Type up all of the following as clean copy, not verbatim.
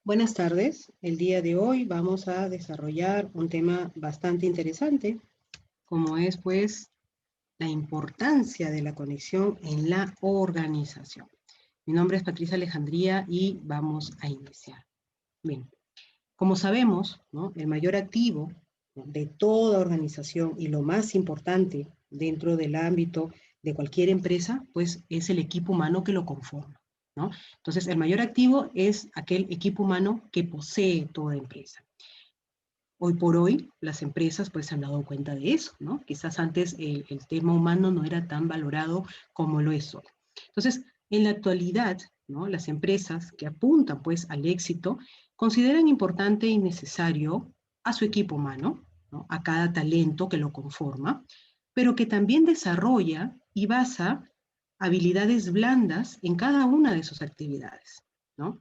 Buenas tardes. El día de hoy vamos a desarrollar un tema bastante interesante, como es pues la importancia de la conexión en la organización. Mi nombre es Patricia Alejandría y vamos a iniciar. Bien, como sabemos, ¿no?, el mayor activo, ¿no?, de toda organización y lo más importante dentro del ámbito de cualquier empresa, pues es el equipo humano que lo conforma, ¿no? Entonces, el mayor activo es aquel equipo humano que posee toda empresa. Hoy por hoy, las empresas pues se han dado cuenta de eso, ¿no? Quizás antes el tema humano no era tan valorado como lo es hoy. Entonces, en la actualidad, ¿no?, las empresas que apuntan pues al éxito consideran importante y necesario a su equipo humano, ¿no?, a cada talento que lo conforma, pero que también desarrolla y basa habilidades blandas en cada una de sus actividades, ¿no?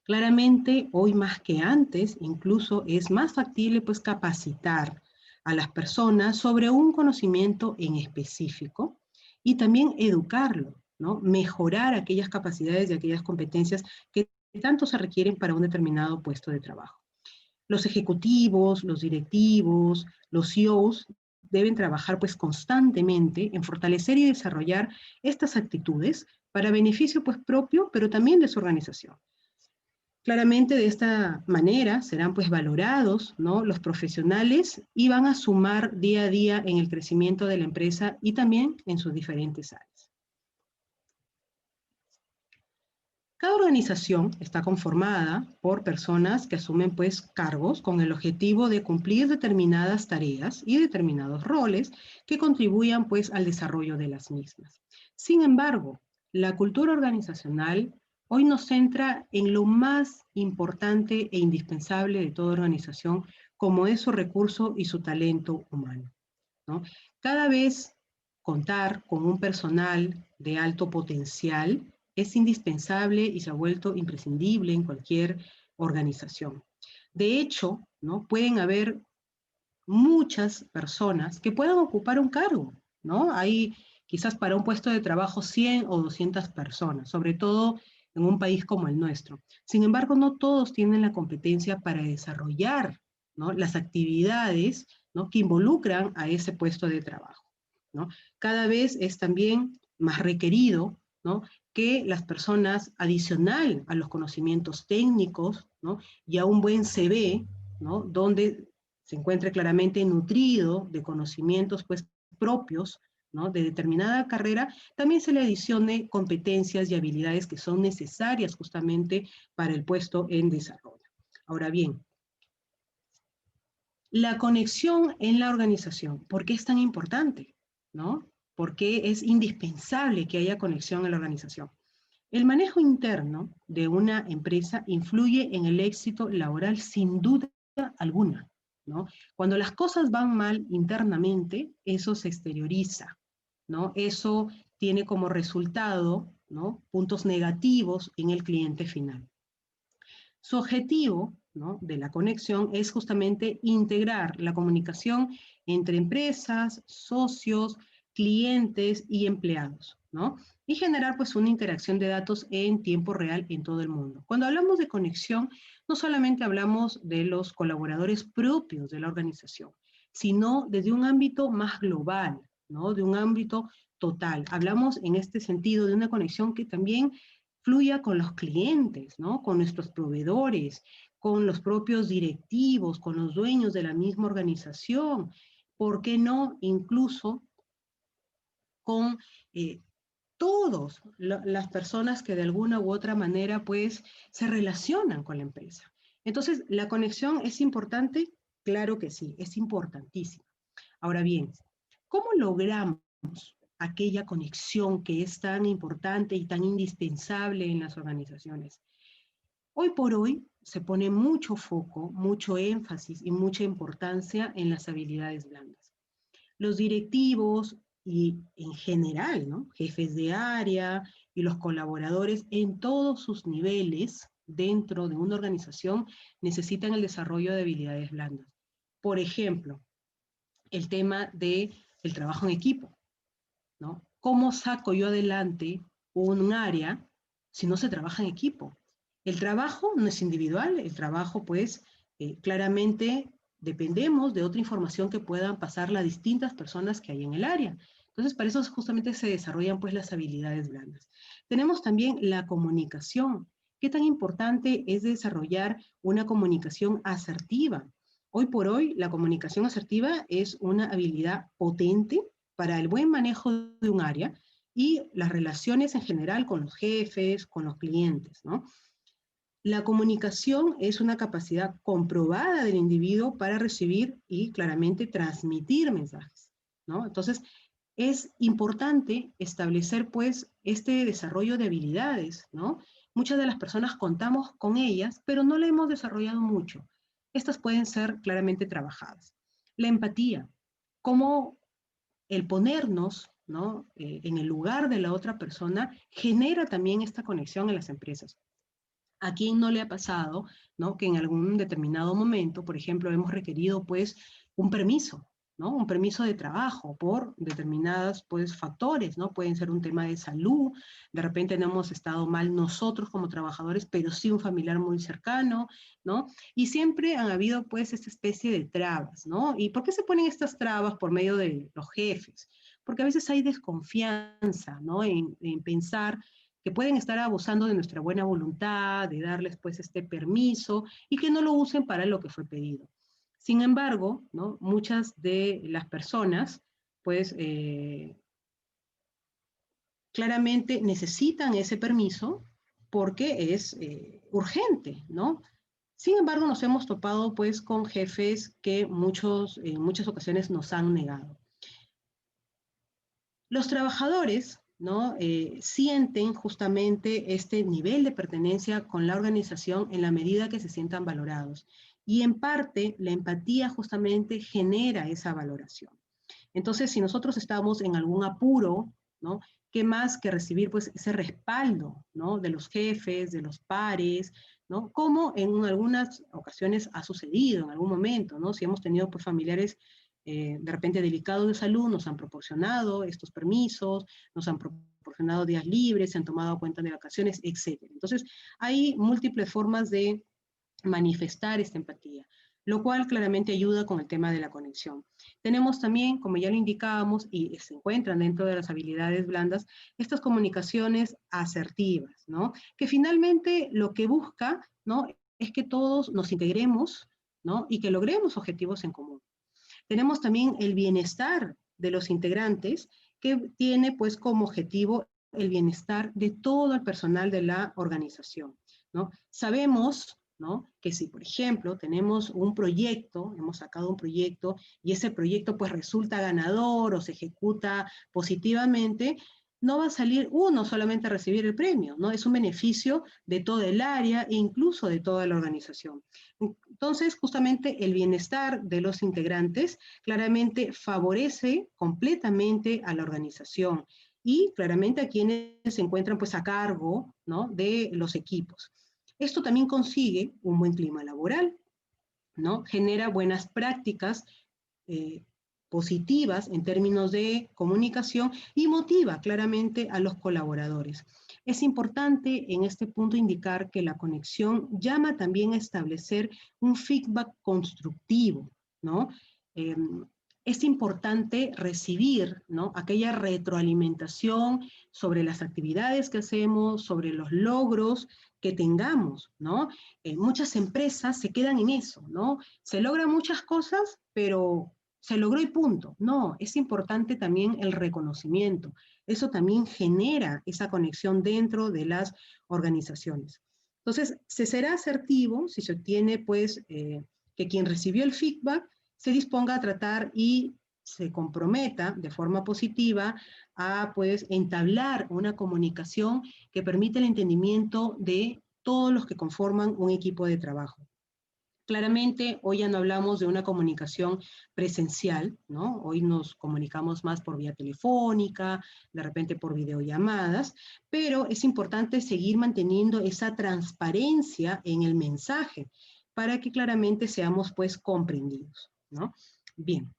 Claramente, hoy más que antes, incluso es más factible pues capacitar a las personas sobre un conocimiento en específico y también educarlo, ¿no? Mejorar aquellas capacidades y aquellas competencias que tanto se requieren para un determinado puesto de trabajo. Los ejecutivos, los directivos, los CEOs deben trabajar pues constantemente en fortalecer y desarrollar estas actitudes para beneficio pues propio, pero también de su organización. Claramente de esta manera serán pues valorados, ¿no?, los profesionales y van a sumar día a día en el crecimiento de la empresa y también en sus diferentes áreas. Cada organización está conformada por personas que asumen pues cargos con el objetivo de cumplir determinadas tareas y determinados roles que contribuyan pues al desarrollo de las mismas. Sin embargo, la cultura organizacional hoy nos centra en lo más importante e indispensable de toda organización, como es su recurso y su talento humano, ¿no? Cada vez contar con un personal de alto potencial es indispensable y se ha vuelto imprescindible en cualquier organización. De hecho, ¿no?, pueden haber muchas personas que puedan ocupar un cargo, ¿no? Hay quizás para un puesto de trabajo 100 o 200 personas, sobre todo en un país como el nuestro. Sin embargo, no todos tienen la competencia para desarrollar, ¿no?, las actividades, ¿no?, que involucran a ese puesto de trabajo, ¿no? Cada vez es también más requerido, ¿no?, que las personas, adicional a los conocimientos técnicos, ¿no?, y a un buen CV, ¿no?, donde se encuentre claramente nutrido de conocimientos pues propios, ¿no?, de determinada carrera, también se le adicione competencias y habilidades que son necesarias justamente para el puesto en desarrollo. Ahora bien, la conexión en la organización, ¿por qué es tan importante?, ¿no? ¿Por qué es indispensable que haya conexión en la organización? El manejo interno de una empresa influye en el éxito laboral sin duda alguna, ¿no? Cuando las cosas van mal internamente, eso se exterioriza, ¿no? Eso tiene como resultado, ¿no?, puntos negativos en el cliente final. Su objetivo, ¿no?, de la conexión es justamente integrar la comunicación entre empresas, socios, clientes y empleados, ¿no?, y generar pues una interacción de datos en tiempo real en todo el mundo. Cuando hablamos de conexión, no solamente hablamos de los colaboradores propios de la organización, sino desde un ámbito más global, ¿no?, de un ámbito total. Hablamos en este sentido de una conexión que también fluya con los clientes, ¿no?, con nuestros proveedores, con los propios directivos, con los dueños de la misma organización, ¿por qué no incluso con todas las personas que de alguna u otra manera pues se relacionan con la empresa? Entonces, ¿la conexión es importante? Claro que sí, es importantísima. Ahora bien, ¿cómo logramos aquella conexión que es tan importante y tan indispensable en las organizaciones? Hoy por hoy se pone mucho foco, mucho énfasis y mucha importancia en las habilidades blandas. Los directivos y en general, ¿no?, jefes de área y los colaboradores en todos sus niveles dentro de una organización necesitan el desarrollo de habilidades blandas. Por ejemplo, el tema del trabajo en equipo, ¿no? ¿Cómo saco yo adelante un área si no se trabaja en equipo? El trabajo no es individual, el trabajo pues claramente dependemos de otra información que puedan pasar las distintas personas que hay en el área. Entonces, para eso justamente se desarrollan pues las habilidades blandas. Tenemos también la comunicación. ¿Qué tan importante es desarrollar una comunicación asertiva? Hoy por hoy, la comunicación asertiva es una habilidad potente para el buen manejo de un área y las relaciones en general con los jefes, con los clientes, ¿no? La comunicación es una capacidad comprobada del individuo para recibir y claramente transmitir mensajes, ¿no? Entonces, es importante establecer, pues, este desarrollo de habilidades, ¿no? Muchas de las personas contamos con ellas, pero no la hemos desarrollado mucho. Estas pueden ser claramente trabajadas. La empatía, cómo el ponernos, ¿no? En el lugar de la otra persona genera también esta conexión en las empresas. ¿A quién no le ha pasado, ¿no? Que en algún determinado momento, por ejemplo, hemos requerido pues un permiso, ¿no? Un permiso de trabajo por determinados pues factores, ¿no? Pueden ser un tema de salud, de repente no hemos estado mal nosotros como trabajadores, pero sí un familiar muy cercano, ¿no? Y siempre han habido pues esta especie de trabas, ¿no? ¿Y por qué se ponen estas trabas por medio de los jefes? Porque a veces hay desconfianza, ¿no? En pensar que pueden estar abusando de nuestra buena voluntad, de darles pues este permiso y que no lo usen para lo que fue pedido. Sin embargo, ¿no? Muchas de las personas pues claramente necesitan ese permiso porque es urgente, ¿no? Sin embargo, nos hemos topado pues con jefes que en muchas ocasiones nos han negado. Los trabajadores, ¿no? Sienten justamente este nivel de pertenencia con la organización en la medida que se sientan valorados. Y en parte, la empatía justamente genera esa valoración. Entonces, si nosotros estamos en algún apuro, ¿no? ¿Qué más que recibir pues ese respaldo, ¿no? De los jefes, de los pares, ¿no? Como en algunas ocasiones ha sucedido en algún momento, ¿no? Si hemos tenido pues familiares de repente delicados de salud, nos han proporcionado estos permisos, nos han proporcionado días libres, se han tomado cuenta de vacaciones, etc. Entonces, hay múltiples formas de manifestar esta empatía, lo cual claramente ayuda con el tema de la conexión. Tenemos también, como ya lo indicábamos, y se encuentran dentro de las habilidades blandas, estas comunicaciones asertivas, ¿no? Que finalmente lo que busca, ¿no? Es que todos nos integremos, ¿no? Y que logremos objetivos en común. Tenemos también el bienestar de los integrantes, que tiene pues como objetivo el bienestar de todo el personal de la organización, ¿no? Sabemos, ¿no? Que si, por ejemplo, tenemos un proyecto, hemos sacado un proyecto y ese proyecto pues resulta ganador o se ejecuta positivamente, no va a salir uno solamente a recibir el premio, ¿no? Es un beneficio de toda el área e incluso de toda la organización. Entonces, justamente el bienestar de los integrantes claramente favorece completamente a la organización y claramente a quienes se encuentran pues a cargo, ¿no? De los equipos. Esto también consigue un buen clima laboral, ¿no? Genera buenas prácticas eh, positivas en términos de comunicación y motiva claramente a los colaboradores. Es importante en este punto indicar que la conexión llama también a establecer un feedback constructivo, ¿no? Eh, es importante recibir, ¿no? Aquella retroalimentación sobre las actividades que hacemos, sobre los logros que tengamos, ¿no? Muchas empresas se quedan en eso, ¿no? Se logran muchas cosas, pero se logró y punto. No, es importante también el reconocimiento. Eso también genera esa conexión dentro de las organizaciones. Entonces, se será asertivo si se obtiene, pues, que quien recibió el feedback se disponga a tratar y se comprometa de forma positiva a, pues, entablar una comunicación que permita el entendimiento de todos los que conforman un equipo de trabajo. Claramente, hoy ya no hablamos de una comunicación presencial, ¿no? Hoy nos comunicamos más por vía telefónica, de repente por videollamadas, pero es importante seguir manteniendo esa transparencia en el mensaje para que claramente seamos pues comprendidos, ¿no? Bien.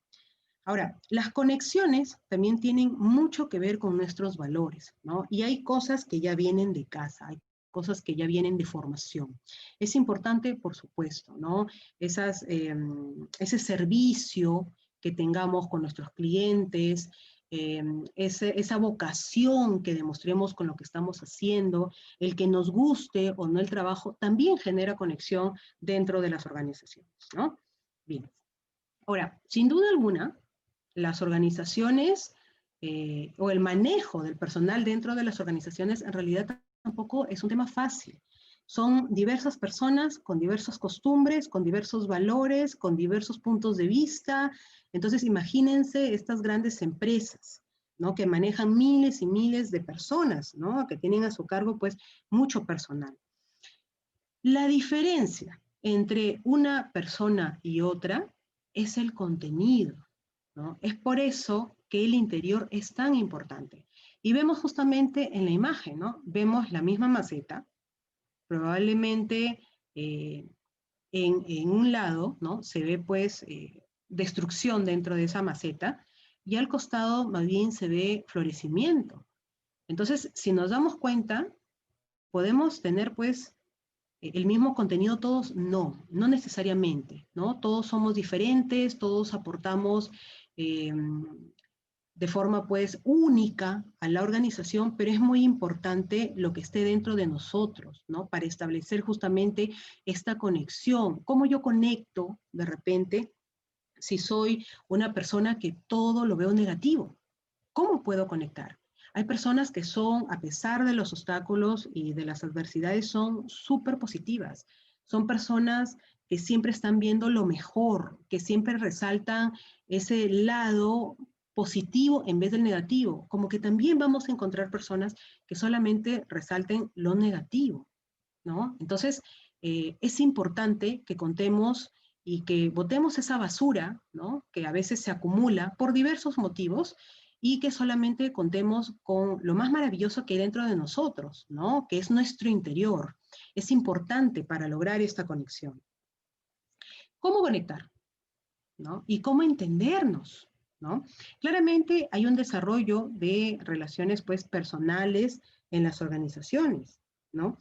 Ahora, las conexiones también tienen mucho que ver con nuestros valores, ¿no? Y hay cosas que ya vienen de casa, hay cosas que ya vienen de formación. Es importante, por supuesto, ¿no? Ese servicio que tengamos con nuestros clientes, esa vocación que demostremos con lo que estamos haciendo, el que nos guste o no el trabajo, también genera conexión dentro de las organizaciones, ¿no? Bien. Ahora, sin duda alguna, las organizaciones o el manejo del personal dentro de las organizaciones en realidad tampoco es un tema fácil. Son diversas personas con diversas costumbres, con diversos valores, con diversos puntos de vista. Entonces, imagínense estas grandes empresas, ¿no? Que manejan miles y miles de personas, ¿no? Que tienen a su cargo, pues, mucho personal. La diferencia entre una persona y otra es el contenido, ¿no? Es por eso que el interior es tan importante. Y vemos justamente en la imagen, ¿no? Vemos la misma maceta, probablemente en un lado, ¿no? Se ve pues destrucción dentro de esa maceta y al costado más bien se ve florecimiento. Entonces, si nos damos cuenta, podemos tener pues el mismo contenido todos, no necesariamente, ¿no? Todos somos diferentes, todos aportamos de forma pues única a la organización, pero es muy importante lo que esté dentro de nosotros, ¿no? Para establecer justamente esta conexión. ¿Cómo yo conecto de repente si soy una persona que todo lo veo negativo? ¿Cómo puedo conectar? Hay personas que son, a pesar de los obstáculos y de las adversidades, son súper positivas. Son personas que siempre están viendo lo mejor, que siempre resaltan ese lado positivo en vez del negativo. Como que también vamos a encontrar personas que solamente resalten lo negativo, ¿no? Entonces, es importante que contemos y que botemos esa basura, ¿no? Que a veces se acumula por diversos motivos y que solamente contemos con lo más maravilloso que hay dentro de nosotros, ¿no? Que es nuestro interior. Es importante para lograr esta conexión. ¿Cómo conectar? ¿No? Y cómo entendernos, ¿no? Claramente hay un desarrollo de relaciones pues personales en las organizaciones, ¿no?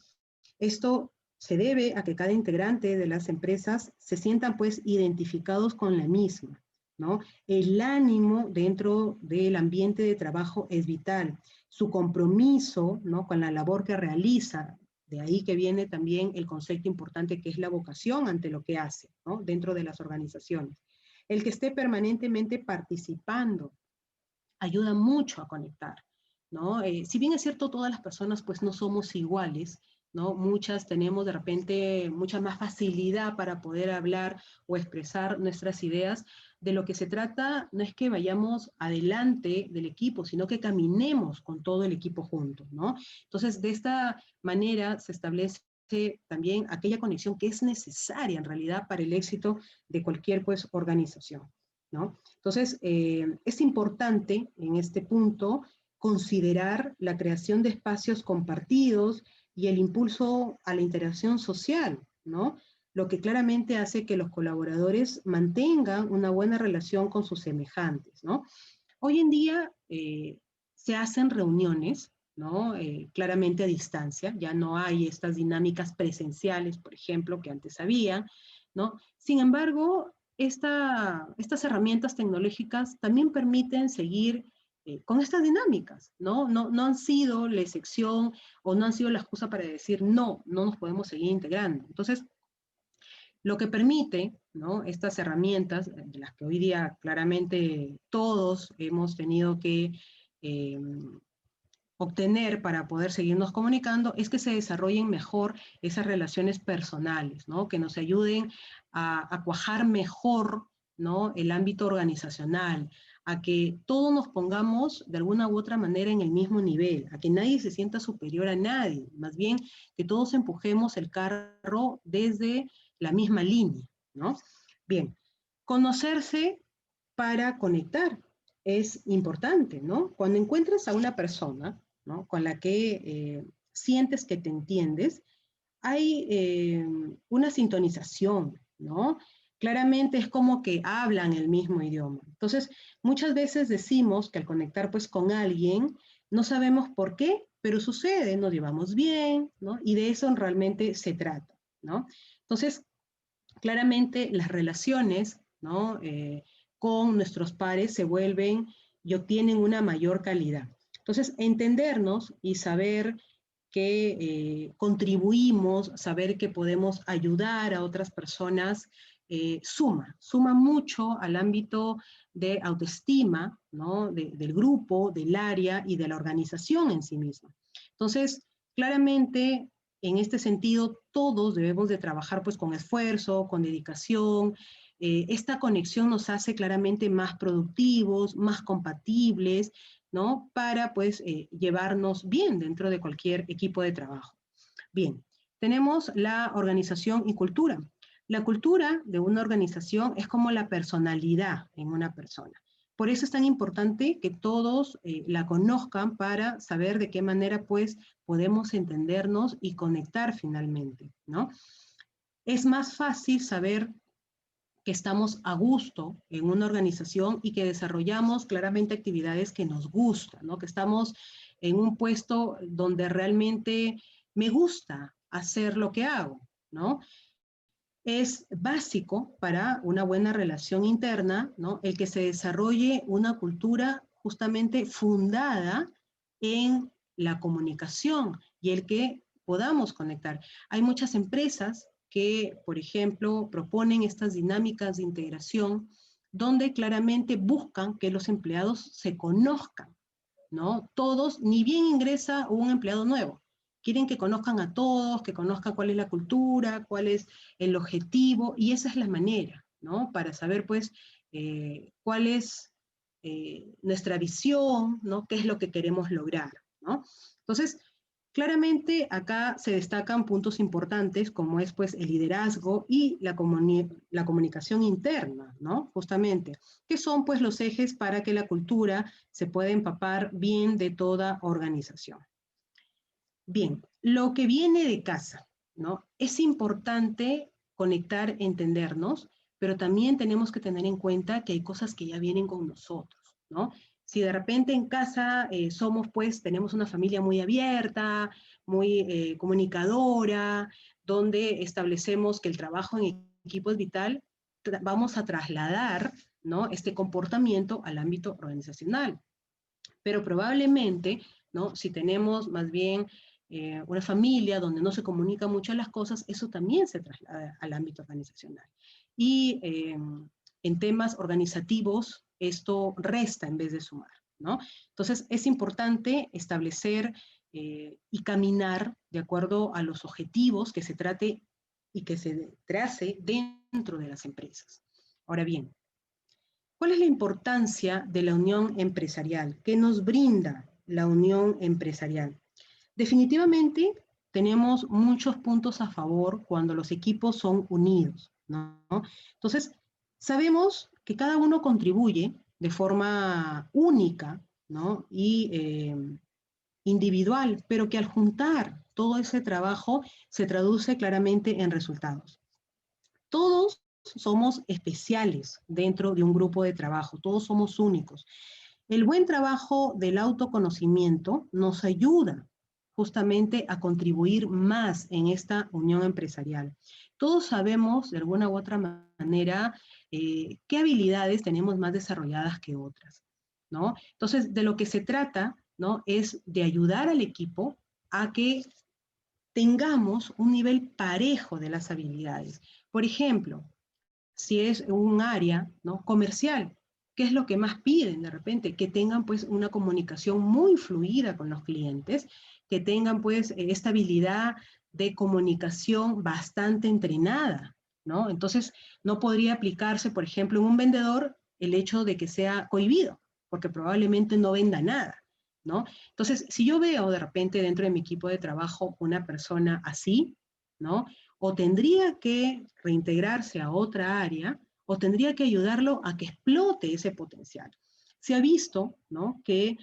Esto se debe a que cada integrante de las empresas se sientan pues identificados con la misma, ¿no? El ánimo dentro del ambiente de trabajo es vital, su compromiso, ¿no? Con la labor que realiza, de ahí que viene también el concepto importante que es la vocación ante lo que hace, ¿no? Dentro de las organizaciones. El que esté permanentemente participando ayuda mucho a conectar, ¿no? Si bien es cierto, todas las personas pues no somos iguales, ¿no? Muchas tenemos de repente mucha más facilidad para poder hablar o expresar nuestras ideas. De lo que se trata no es que vayamos adelante del equipo, sino que caminemos con todo el equipo juntos, ¿no? Entonces, de esta manera se establece también aquella conexión que es necesaria en realidad para el éxito de cualquier pues organización, ¿no? Entonces, es importante en este punto considerar la creación de espacios compartidos y el impulso a la interacción social, ¿no? Lo que claramente hace que los colaboradores mantengan una buena relación con sus semejantes, ¿no? Hoy en día se hacen reuniones, ¿no? Claramente a distancia, ya no hay estas dinámicas presenciales, por ejemplo, que antes había, ¿no? Sin embargo, estas herramientas tecnológicas también permiten seguir con estas dinámicas, ¿no? No han sido la excepción o no han sido la excusa para decir no nos podemos seguir integrando. Entonces, lo que permite, ¿no? Estas herramientas, de las que hoy día claramente todos hemos tenido que eh, obtener para poder seguirnos comunicando, es que se desarrollen mejor esas relaciones personales, ¿no? Que nos ayuden a cuajar mejor, ¿no? El ámbito organizacional, a que todos nos pongamos de alguna u otra manera en el mismo nivel, a que nadie se sienta superior a nadie, más bien que todos empujemos el carro desde la misma línea, ¿no? Bien, conocerse para conectar es importante, ¿no? Cuando encuentras a una persona, ¿no? Con la que sientes que te entiendes, hay una sintonización, ¿no? Claramente es como que hablan el mismo idioma. Entonces, muchas veces decimos que al conectar pues con alguien, No sabemos por qué, pero sucede, nos llevamos bien, ¿no? Y de eso realmente se trata, ¿no? Entonces, claramente las relaciones, ¿no? Con nuestros pares se vuelven y obtienen una mayor calidad. Entonces, entendernos y saber que contribuimos, saber que podemos ayudar a otras personas, suma mucho al ámbito de autoestima, ¿no? Del grupo, del área y de la organización en sí misma. Entonces, claramente, en este sentido, todos debemos de trabajar pues con esfuerzo, con dedicación. Esta conexión nos hace claramente más productivos, más compatibles, ¿no? Para pues llevarnos bien dentro de cualquier equipo de trabajo. Bien, tenemos la organización y cultura. La cultura de una organización es como la personalidad en una persona. Por eso es tan importante que todos la conozcan para saber de qué manera pues podemos entendernos y conectar finalmente, ¿no? Es más fácil saber que estamos a gusto en una organización y que desarrollamos claramente actividades que nos gustan, ¿no? Que estamos en un puesto donde realmente me gusta hacer lo que hago, ¿no? Es básico para una buena relación interna, ¿no? El que se desarrolle una cultura justamente fundada en la comunicación y el que podamos conectar. Hay muchas empresas que, por ejemplo, proponen estas dinámicas de integración donde claramente buscan que los empleados se conozcan, ¿no? Todos, ni bien ingresa un empleado nuevo. Quieren que conozcan a todos, que conozcan cuál es la cultura, cuál es el objetivo, y esa es la manera, ¿no? Para saber, pues, cuál es nuestra visión, ¿no? ¿Qué es lo que queremos lograr, ¿no? Entonces, claramente acá se destacan puntos importantes como es, pues, el liderazgo y la comunicación interna, ¿no? Justamente, que son, pues, los ejes para que la cultura se pueda empapar bien de toda organización. Bien, lo que viene de casa, ¿no? Es importante conectar, entendernos, pero también tenemos que tener en cuenta que hay cosas que ya vienen con nosotros, ¿no? Si de repente en casa somos, pues, tenemos una familia muy abierta, muy comunicadora, donde establecemos que el trabajo en equipo es vital, vamos a trasladar, ¿no? Este comportamiento al ámbito organizacional. Pero probablemente, ¿no? Si tenemos más bien una familia donde no se comunican mucho las cosas, eso también se traslada al ámbito organizacional. Y en temas organizativos, esto resta en vez de sumar, ¿no? Entonces, es importante establecer y caminar de acuerdo a los objetivos que se trate y que se trace dentro de las empresas. Ahora bien, ¿cuál es la importancia de la unión empresarial? ¿Qué nos brinda la unión empresarial? Definitivamente tenemos muchos puntos a favor cuando los equipos son unidos, ¿no? Entonces, sabemos que cada uno contribuye de forma única, ¿no? Y individual, pero que al juntar todo ese trabajo se traduce claramente en resultados. Todos somos especiales dentro de un grupo de trabajo, todos somos únicos. El buen trabajo del autoconocimiento nos ayuda justamente a contribuir más en esta unión empresarial. Todos sabemos de alguna u otra manera qué habilidades tenemos más desarrolladas que otras, ¿no? Entonces, de lo que se trata, ¿no? Es de ayudar al equipo a que tengamos un nivel parejo de las habilidades. Por ejemplo, si es un área, ¿no? Comercial, ¿qué es lo que más piden de repente? Que tengan pues una comunicación muy fluida con los clientes, que tengan pues esta habilidad de comunicación bastante entrenada, ¿no? Entonces, no podría aplicarse, por ejemplo, en un vendedor el hecho de que sea cohibido, porque probablemente no venda nada, ¿no? Entonces, si yo veo de repente dentro de mi equipo de trabajo una persona así, ¿no? O tendría que reintegrarse a otra área, o tendría que ayudarlo a que explote ese potencial. Se ha visto, ¿no? Que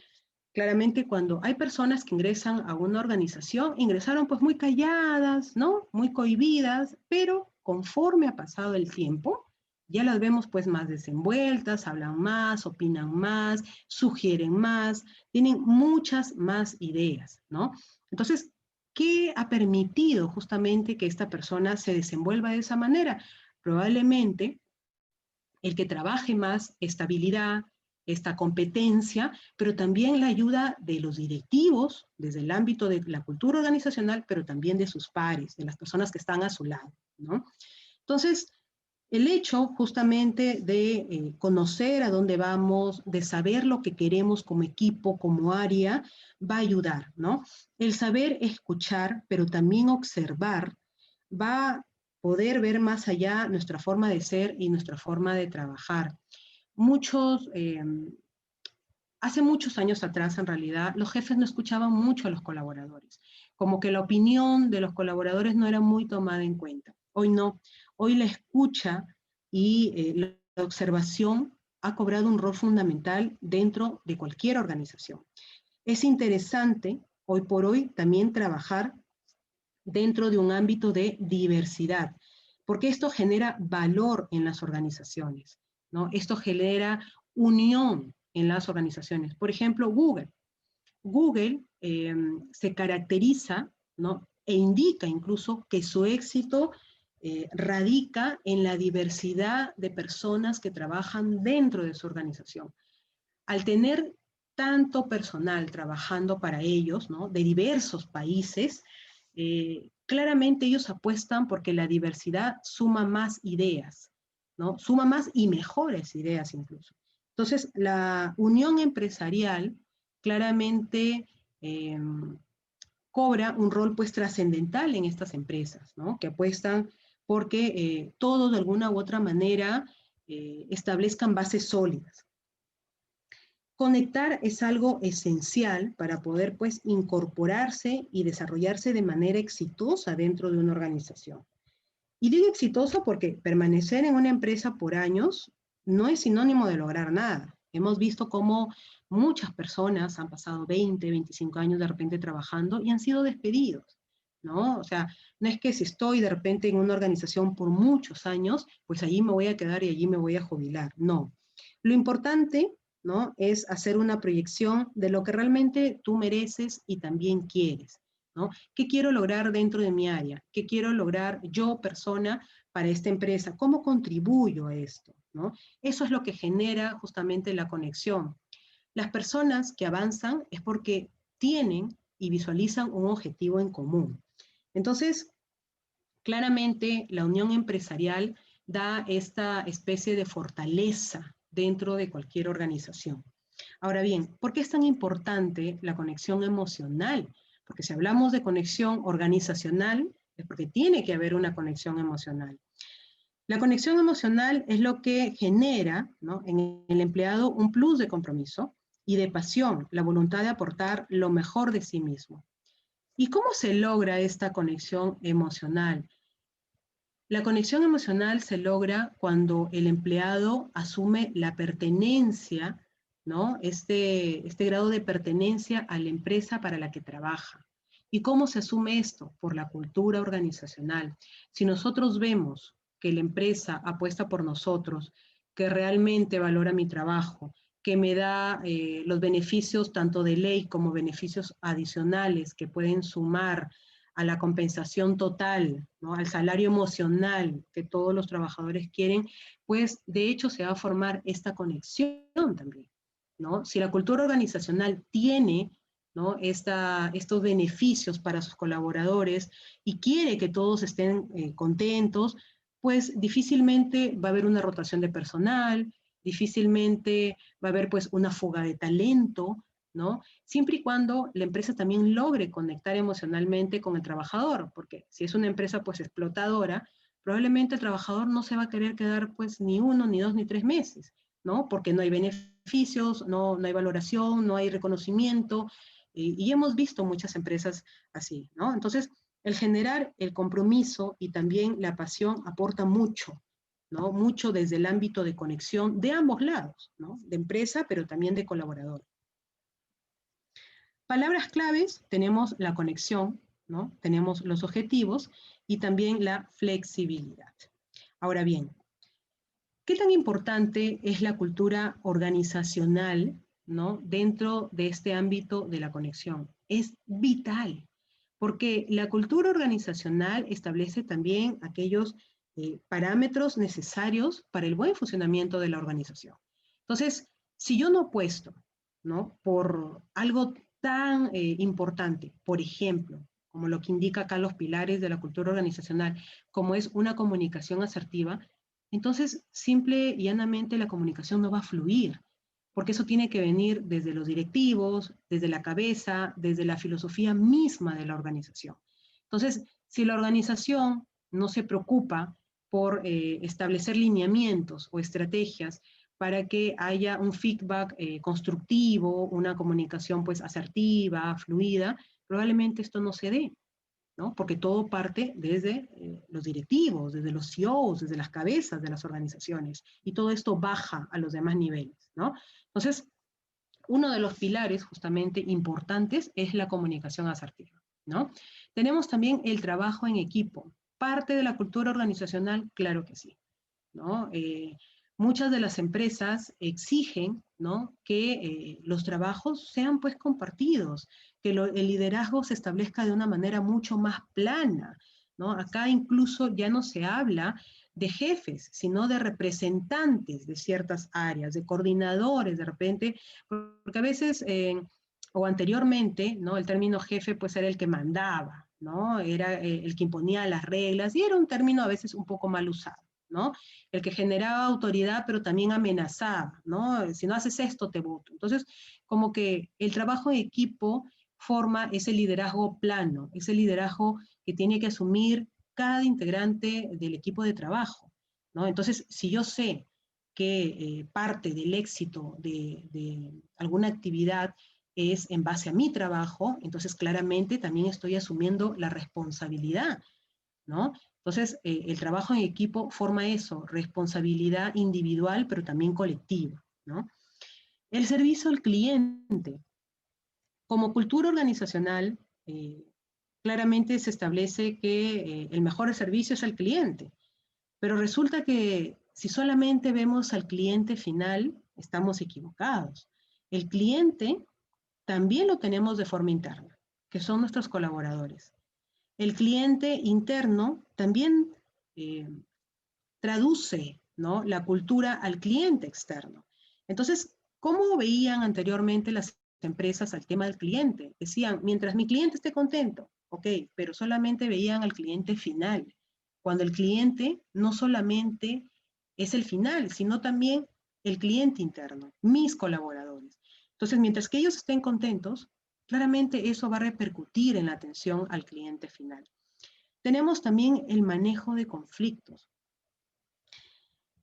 claramente cuando hay personas que ingresan a una organización, ingresaron pues muy calladas, ¿no? Muy cohibidas, pero conforme ha pasado el tiempo, Ya las vemos pues más desenvueltas, hablan más, opinan más, sugieren más, tienen muchas más ideas, ¿no? Entonces, ¿qué ha permitido justamente que esta persona se desenvuelva de esa manera? Probablemente el que trabaje más estabilidad, esta competencia, pero también la ayuda de los directivos desde el ámbito de la cultura organizacional, pero también de sus pares, de las personas que están a su lado, ¿no? Entonces, el hecho justamente de conocer a dónde vamos, de saber lo que queremos como equipo, como área, va a ayudar, ¿no? El saber escuchar, pero también observar, va a poder ver más allá nuestra forma de ser y nuestra forma de trabajar. Muchos, hace muchos años atrás, en realidad, los jefes no escuchaban mucho a los colaboradores, como que la opinión de los colaboradores no era muy tomada en cuenta. Hoy no, hoy la escucha y la observación ha cobrado un rol fundamental dentro de cualquier organización. Es interesante, hoy por hoy, también trabajar dentro de un ámbito de diversidad, porque esto genera valor en las organizaciones, ¿no? Esto genera unión en las organizaciones. Por ejemplo, Google. Google se caracteriza, ¿no? E indica incluso que su éxito radica en la diversidad de personas que trabajan dentro de su organización. Al tener tanto personal trabajando para ellos, ¿no? De diversos países, claramente ellos apuestan porque la diversidad suma más ideas, ¿no? Suma más y mejores ideas incluso. Entonces, la unión empresarial claramente eh, cobra un rol pues trascendental en estas empresas, ¿no? Que apuestan porque todos de alguna u otra manera establezcan bases sólidas. Conectar es algo esencial para poder pues incorporarse y desarrollarse de manera exitosa dentro de una organización. Y digo exitoso porque permanecer en una empresa por años no es sinónimo de lograr nada. Hemos visto cómo muchas personas han pasado 20, 25 años de repente trabajando y han sido despedidos, ¿no? O sea, no es que si estoy de repente en una organización por muchos años, pues allí me voy a quedar y allí me voy a jubilar. No. Lo importante, ¿no? Es hacer una proyección de lo que realmente tú mereces y también quieres, ¿no? ¿Qué quiero lograr dentro de mi área? ¿Qué quiero lograr yo, persona, para esta empresa? ¿Cómo contribuyo a esto? ¿No? Eso es lo que genera justamente la conexión. Las personas que avanzan es porque tienen y visualizan un objetivo en común. Entonces, claramente la unión empresarial da esta especie de fortaleza dentro de cualquier organización. Ahora bien, ¿por qué es tan importante la conexión emocional? Porque si hablamos de conexión organizacional, es porque tiene que haber una conexión emocional. La conexión emocional es lo que genera, ¿no?, en el empleado un plus de compromiso y de pasión, la voluntad de aportar lo mejor de sí mismo. ¿Y cómo se logra esta conexión emocional? La conexión emocional se logra cuando el empleado asume la pertenencia, ¿no? Este grado de pertenencia a la empresa para la que trabaja. ¿Y cómo se asume esto? Por la cultura organizacional. Si nosotros vemos que la empresa apuesta por nosotros, que realmente valora mi trabajo, que me da los beneficios tanto de ley como beneficios adicionales que pueden sumar a la compensación total, ¿no?, al salario emocional que todos los trabajadores quieren, pues de hecho se va a formar esta conexión también, ¿no? Si la cultura organizacional tiene, ¿no?, estos beneficios para sus colaboradores y quiere que todos estén contentos, pues difícilmente va a haber una rotación de personal, difícilmente va a haber pues una fuga de talento, ¿no? Siempre y cuando la empresa también logre conectar emocionalmente con el trabajador, porque si es una empresa pues explotadora, probablemente el trabajador no se va a querer quedar pues ni 1, ni 2, ni 3 meses, ¿no? Porque no hay beneficios, no hay valoración, no hay reconocimiento, y hemos visto muchas empresas así, ¿no? Entonces, el generar el compromiso y también la pasión aporta mucho, ¿no? Mucho desde el ámbito de conexión de ambos lados, ¿no? De empresa, pero también de colaborador. Palabras claves, tenemos la conexión, ¿no? Tenemos los objetivos y también la flexibilidad. Ahora bien, ¿Qué tan importante es la cultura organizacional, ¿no?, dentro de este ámbito de la conexión? Es vital, porque la cultura organizacional establece también aquellos parámetros necesarios para el buen funcionamiento de la organización. Entonces, si yo no apuesto, ¿no?, por algo tan importante, por ejemplo, como lo que indica acá los pilares de la cultura organizacional, como es una comunicación asertiva, entonces simple y llanamente la comunicación no va a fluir, porque eso tiene que venir desde los directivos, desde la cabeza, desde la filosofía misma de la organización. Entonces, si la organización no se preocupa por establecer lineamientos o estrategias para que haya un feedback constructivo, una comunicación pues asertiva, fluida, probablemente esto no se dé, ¿no? Porque todo parte desde los directivos, desde los CEOs, desde las cabezas de las organizaciones, y todo esto baja a los demás niveles, ¿no? Entonces, uno de los pilares justamente importantes es la comunicación asertiva, ¿no? Tenemos también el trabajo en equipo. ¿Parte de la cultura organizacional? Claro que sí, ¿no? Muchas de las empresas exigen, ¿no?, que los trabajos sean pues compartidos, que el liderazgo se establezca de una manera mucho más plana, ¿no? Acá incluso ya no se habla de jefes, sino de representantes de ciertas áreas, de coordinadores de repente, porque a veces, o anteriormente, ¿no?, el término jefe pues era el que mandaba, ¿no? Era el que imponía las reglas y era un término a veces un poco mal usado, ¿no? El que generaba autoridad, pero también amenazaba, ¿no? Si no haces esto, te voto. Entonces, como que el trabajo en equipo forma ese liderazgo plano, ese liderazgo que tiene que asumir cada integrante del equipo de trabajo, ¿no? Entonces, si yo sé que parte del éxito de alguna actividad es en base a mi trabajo, entonces claramente también estoy asumiendo la responsabilidad, ¿no? Entonces, el trabajo en equipo forma eso, responsabilidad individual, pero también colectiva, ¿no? El servicio al cliente. Como cultura organizacional, claramente se establece que el mejor servicio es al cliente, pero resulta que si solamente vemos al cliente final, estamos equivocados. El cliente también lo tenemos de forma interna, que son nuestros colaboradores. El cliente interno también eh, traduce, ¿no?, la cultura al cliente externo. Entonces, ¿cómo veían anteriormente las empresas al tema del cliente? Decían, mientras mi cliente esté contento, ok, pero solamente veían al cliente final, cuando el cliente no solamente es el final, sino también el cliente interno, mis colaboradores. Entonces, mientras que ellos estén contentos, claramente eso va a repercutir en la atención al cliente final. Tenemos también el manejo de conflictos.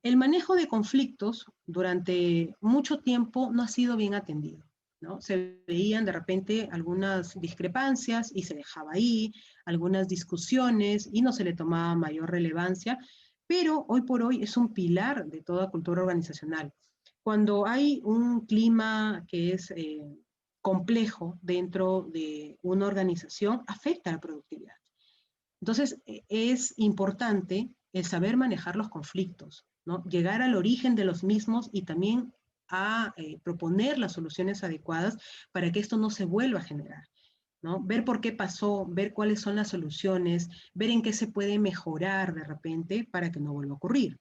El manejo de conflictos durante mucho tiempo no ha sido bien atendido, ¿no? Se veían de repente algunas discrepancias y se dejaba ahí, algunas discusiones y no se le tomaba mayor relevancia, pero hoy por hoy es un pilar de toda cultura organizacional. Cuando hay un clima que es complejo dentro de una organización, afecta a la productividad. Entonces, es importante el saber manejar los conflictos, ¿no? Llegar al origen de los mismos y también a proponer las soluciones adecuadas para que esto no se vuelva a generar, ¿no? Ver por qué pasó, ver cuáles son las soluciones, ver en qué se puede mejorar de repente para que no vuelva a ocurrir.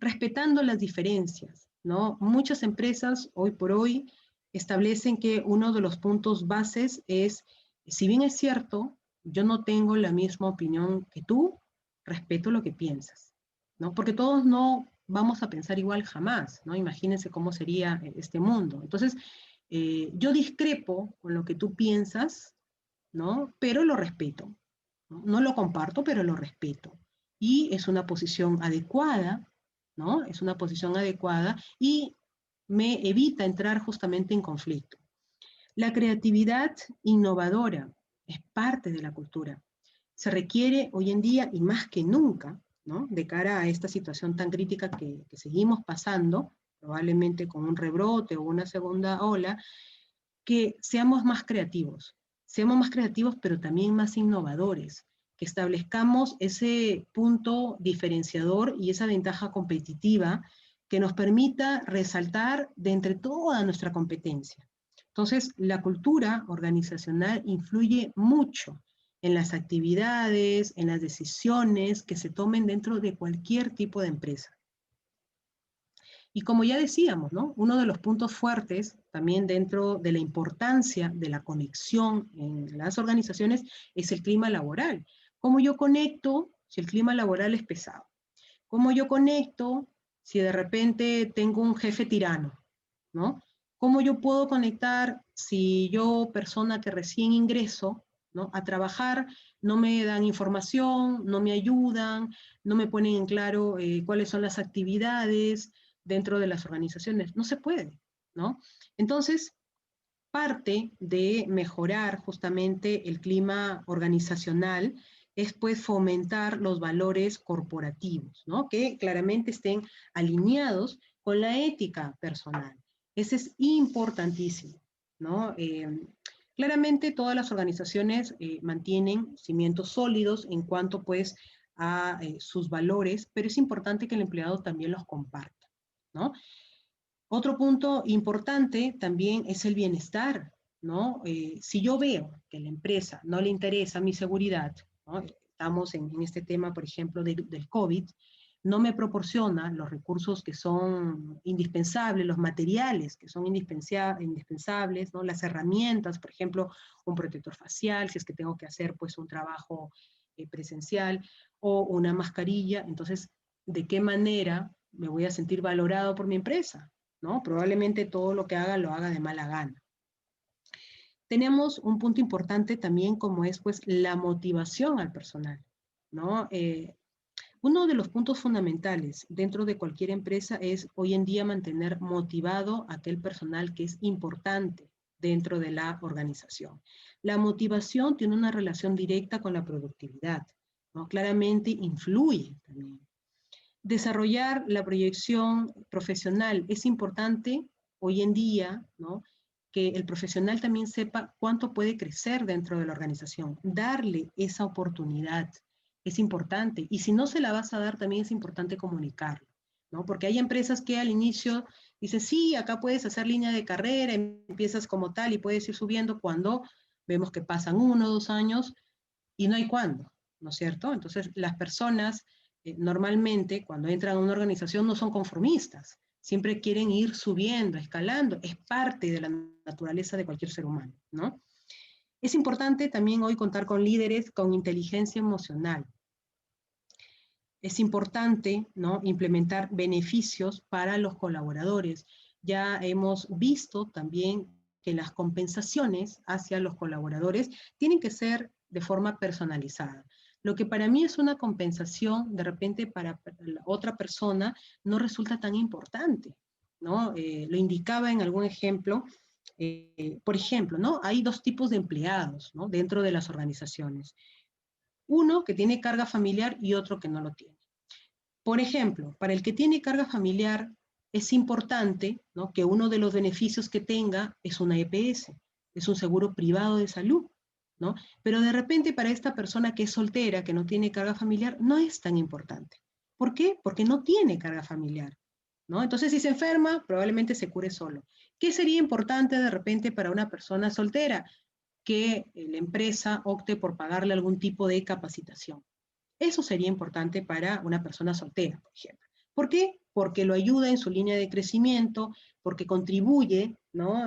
Respetando las diferencias, ¿no? Muchas empresas hoy por hoy establecen que uno de los puntos bases es, si bien es cierto, yo no tengo la misma opinión que tú, respeto lo que piensas, ¿no? Porque todos no vamos a pensar igual jamás, ¿no? Imagínense cómo sería este mundo. Entonces, yo discrepo con lo que tú piensas, ¿no? Pero lo respeto, ¿no? No lo comparto, pero lo respeto. Y es una posición adecuada, ¿no? Es una posición adecuada y me evita entrar justamente en conflicto. La creatividad innovadora es parte de la cultura. Se requiere hoy en día y más que nunca, ¿no?, de cara a esta situación tan crítica que seguimos pasando, probablemente con un rebrote o una segunda ola, que seamos más creativos, pero también más innovadores, que establezcamos ese punto diferenciador y esa ventaja competitiva que nos permita resaltar de entre toda nuestra competencia. Entonces, la cultura organizacional influye mucho en las actividades, en las decisiones que se tomen dentro de cualquier tipo de empresa. Y como ya decíamos, ¿no? Uno de los puntos fuertes también dentro de la importancia de la conexión en las organizaciones es el clima laboral. ¿Cómo yo conecto si el clima laboral es pesado? ¿Cómo yo conecto si de repente tengo un jefe tirano? ¿No? ¿Cómo yo puedo conectar si yo, persona que recién ingreso, ¿no?, a trabajar, no me dan información, no me ayudan, no me ponen en claro cuáles son las actividades dentro de las organizaciones? No se puede, ¿no? Entonces, parte de mejorar justamente el clima organizacional es pues fomentar los valores corporativos, ¿no? Que claramente estén alineados con la ética personal. Ese es importantísimo, ¿no? Claramente todas las organizaciones mantienen cimientos sólidos en cuanto pues a sus valores, pero es importante que el empleado también los comparta, ¿no? Otro punto importante también es el bienestar, ¿no? Si yo veo que a la empresa no le interesa mi seguridad, ¿no? Estamos en este tema, por ejemplo, del COVID, no me proporciona los recursos que son indispensables, los materiales que son indispensables, ¿no? Las herramientas, por ejemplo, un protector facial, si es que tengo que hacer pues un trabajo presencial, o una mascarilla. Entonces, ¿de qué manera me voy a sentir valorado por mi empresa? ¿No? Probablemente todo lo que haga lo haga de mala gana. Tenemos un punto importante también como es pues la motivación al personal, ¿no? Uno de los puntos fundamentales dentro de cualquier empresa es hoy en día mantener motivado a aquel personal que es importante dentro de la organización. La motivación tiene una relación directa con la productividad, ¿no? Claramente influye también. Desarrollar la proyección profesional es importante hoy en día, ¿no? Que el profesional también sepa cuánto puede crecer dentro de la organización, darle esa oportunidad es importante. Y si no se la vas a dar, también es importante comunicarlo, ¿no? Porque hay empresas que al inicio dicen, sí, acá puedes hacer línea de carrera, empiezas como tal y puedes ir subiendo, cuando vemos que pasan 1 o 2 años y no hay cuándo, ¿no es cierto? Entonces, las personas normalmente cuando entran a una organización no son conformistas, siempre quieren ir subiendo, escalando, es parte de la naturaleza de cualquier ser humano, ¿no? Es importante también hoy contar con líderes con inteligencia emocional. Es importante, ¿no?, implementar beneficios para los colaboradores. Ya hemos visto también que las compensaciones hacia los colaboradores tienen que ser de forma personalizada. Lo que para mí es una compensación, de repente para la otra persona no resulta tan importante, ¿no? Lo indicaba en algún ejemplo. Por ejemplo, ¿no? Hay 2 tipos de empleados, ¿no?, dentro de las organizaciones. Uno que tiene carga familiar y otro que no lo tiene. Por ejemplo, para el que tiene carga familiar es importante, ¿no?, que uno de los beneficios que tenga es una EPS, es un seguro privado de salud, ¿no? Pero de repente para esta persona que es soltera, que no tiene carga familiar, no es tan importante. ¿Por qué? Porque no tiene carga familiar, ¿no? Entonces, si se enferma, probablemente se cure solo. ¿Qué sería importante de repente para una persona soltera? Que la empresa opte por pagarle algún tipo de capacitación. Eso sería importante para una persona soltera, por ejemplo. ¿Por qué? Porque lo ayuda en su línea de crecimiento, porque contribuye, ¿no?,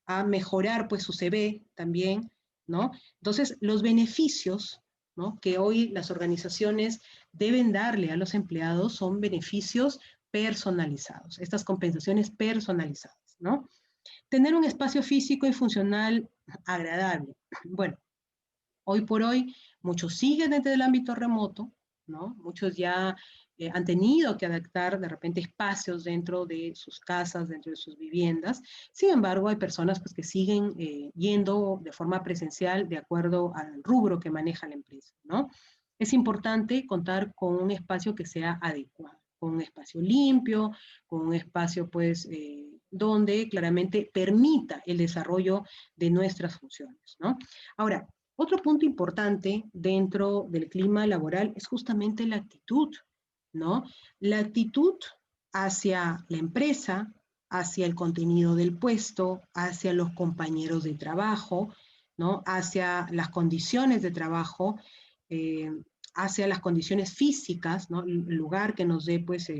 a mejorar pues su CV también, ¿no? Entonces, los beneficios, ¿no?, que hoy las organizaciones deben darle a los empleados son beneficios personalizados, estas compensaciones personalizadas, ¿no? Tener un espacio físico y funcional agradable. Bueno, hoy por hoy, muchos siguen dentro del ámbito remoto, ¿no? Muchos ya han tenido que adaptar de repente espacios dentro de sus casas, dentro de sus viviendas. Sin embargo, hay personas pues, que siguen yendo de forma presencial de acuerdo al rubro que maneja la empresa, ¿no? Es importante contar con un espacio que sea adecuado, con un espacio limpio, con un espacio pues donde claramente permita el desarrollo de nuestras funciones, ¿no? Ahora, Otro punto importante dentro del clima laboral es justamente la actitud, ¿no? La actitud hacia la empresa, hacia el contenido del puesto, hacia los compañeros de trabajo, ¿no? Hacia las condiciones de trabajo, eh, hacia las condiciones físicas, ¿no? El lugar que nos dé pues,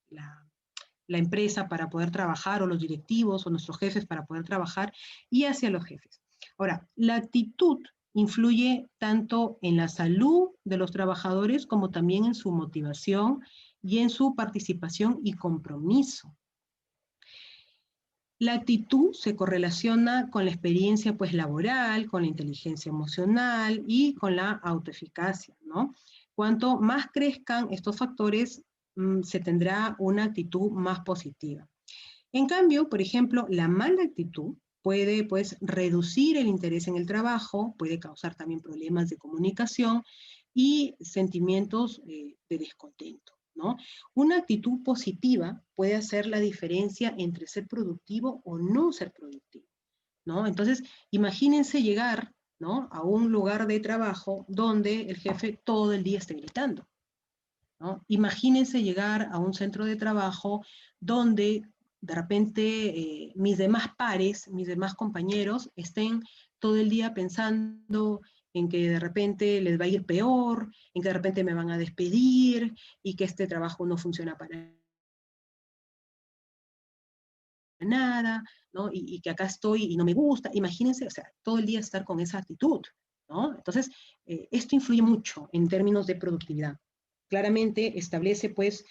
la empresa para poder trabajar, o los directivos, o nuestros jefes para poder trabajar, y hacia los jefes. Ahora, la actitud influye tanto en la salud de los trabajadores como también en su motivación y en su participación y compromiso. La actitud se correlaciona con la experiencia pues, laboral, con la inteligencia emocional y con la autoeficacia, ¿no? Cuanto más crezcan estos factores, se tendrá una actitud más positiva. En cambio, por ejemplo, la mala actitud puede pues, reducir el interés en el trabajo, puede causar también problemas de comunicación y sentimientos de descontento, ¿no? Una actitud positiva puede hacer la diferencia entre ser productivo o no ser productivo, ¿no? Entonces, imagínense llegar, ¿no?, a un lugar de trabajo donde el jefe todo el día esté gritando, ¿no? Imagínense llegar a un centro de trabajo donde de repente mis demás pares, mis demás compañeros estén todo el día pensando en que de repente les va a ir peor, en que de repente me van a despedir y que este trabajo no funciona para nada, ¿no? Y que acá estoy y no me gusta. Imagínense, o sea, todo el día estar con esa actitud, ¿no? Entonces, esto influye mucho en términos de productividad. Claramente establece, pues,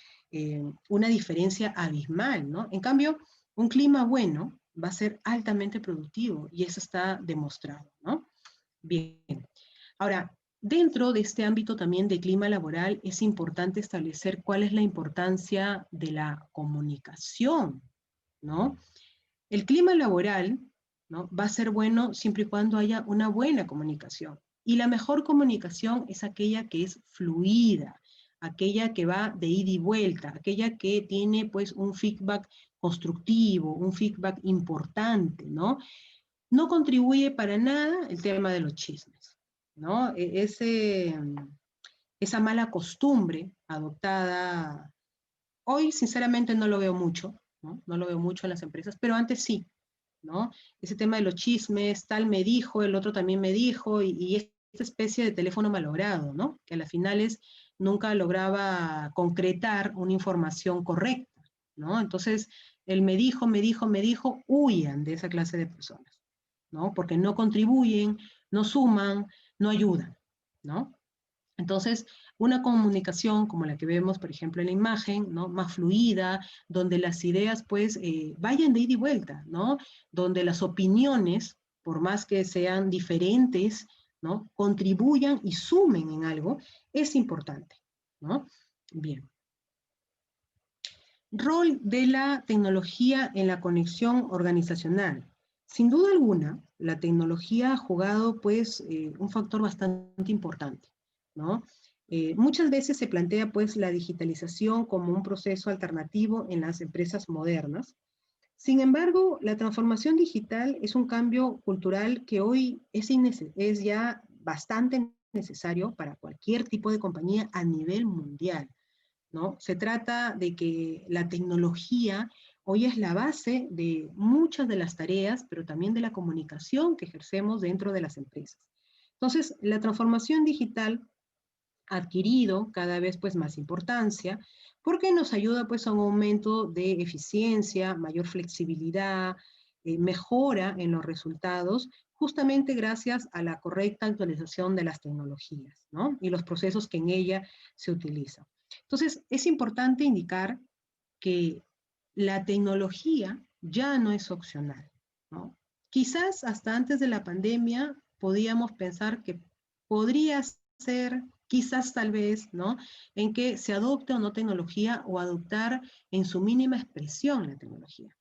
una diferencia abismal, ¿no? En cambio, un clima bueno va a ser altamente productivo y eso está demostrado, ¿no? Bien. Ahora, dentro de este ámbito también de clima laboral es importante establecer cuál es la importancia de la comunicación, ¿no? El clima laboral, ¿no?, va a ser bueno siempre y cuando haya una buena comunicación. Y la mejor comunicación es aquella que es fluida, aquella que va de ida y vuelta, aquella que tiene pues un feedback constructivo, un feedback importante, ¿no? No contribuye para nada el tema de los chismes, ¿no? Esa mala costumbre adoptada, hoy sinceramente no lo veo mucho, ¿no? No lo veo mucho en las empresas, pero antes sí, ¿no? Ese tema de los chismes, tal me dijo, el otro también me dijo, y esta especie de teléfono malogrado, ¿no? Que a las finales nunca lograba concretar una información correcta, ¿no? Entonces, el me dijo, huyan de esa clase de personas, ¿no? Porque no contribuyen, no suman, no ayudan, ¿no? Entonces, una comunicación como la que vemos, por ejemplo, en la imagen, ¿no?, más fluida, donde las ideas, pues, vayan de ida y vuelta, ¿no? Donde las opiniones, por más que sean diferentes, ¿no?, contribuyan y sumen en algo, es importante, ¿no? Bien. Rol de la tecnología en la conexión organizacional. Sin duda alguna, la tecnología ha jugado, pues, un factor bastante importante, ¿no? Muchas veces se plantea, pues, la digitalización como un proceso alternativo en las empresas modernas. Sin embargo, la transformación digital es un cambio cultural que hoy es ya bastante necesario para cualquier tipo de compañía a nivel mundial, ¿no? Se trata de que la tecnología hoy es la base de muchas de las tareas, pero también de la comunicación que ejercemos dentro de las empresas. Entonces, la transformación digital ha adquirido cada vez pues más importancia porque nos ayuda pues a un aumento de eficiencia, mayor flexibilidad, mejora en los resultados, justamente gracias a la correcta actualización de las tecnologías, ¿no?, y los procesos que en ella se utilizan. Entonces, es importante indicar que la tecnología ya no es opcional, ¿no? Quizás hasta antes de la pandemia podíamos pensar que podría ser, quizás tal vez, ¿no?, en que se adopte o no tecnología o adoptar en su mínima expresión la tecnología.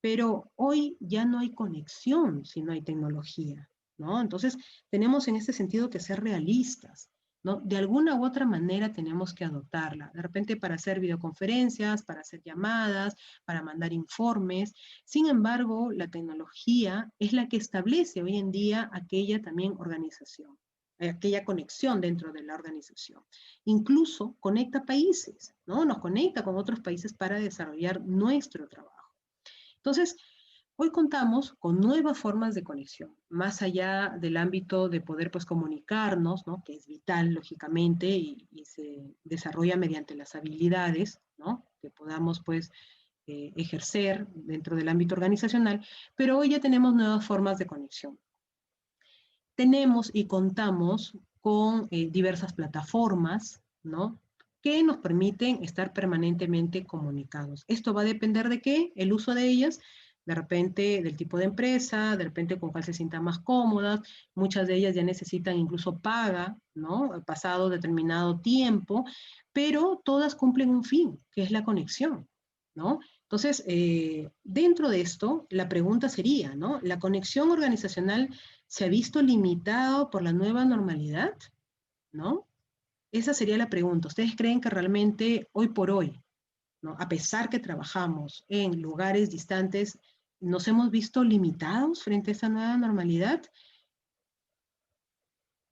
Pero hoy ya no hay conexión si no hay tecnología, ¿no? Entonces, tenemos en ese sentido que ser realistas. ¿no? De alguna u otra manera tenemos que adoptarla. De repente para hacer videoconferencias, para hacer llamadas, para mandar informes. Sin embargo, la tecnología es la que establece hoy en día aquella también organización, aquella conexión dentro de la organización. Incluso conecta países, ¿no? Nos conecta con otros países para desarrollar nuestro trabajo. Entonces, hoy contamos con nuevas formas de conexión, más allá del ámbito de poder pues comunicarnos, ¿no? Que es vital, lógicamente, y se desarrolla mediante las habilidades, ¿no? Que podamos pues ejercer dentro del ámbito organizacional, pero hoy ya tenemos nuevas formas de conexión. Tenemos y contamos con diversas plataformas, ¿no? Que nos permiten estar permanentemente comunicados. Esto va a depender de qué, el uso de ellas, de repente del tipo de empresa, de repente con cuál se sientan más cómodas, muchas de ellas ya necesitan incluso paga, ¿no? Pasado determinado tiempo, pero todas cumplen un fin, que es la conexión, ¿no? Entonces, dentro de esto, la pregunta sería, ¿no? ¿La conexión organizacional se ha visto limitado por la nueva normalidad? ¿No? Esa sería la pregunta. ¿Ustedes creen que realmente hoy por hoy, ¿no? A pesar que trabajamos en lugares distantes, nos hemos visto limitados frente a esa nueva normalidad?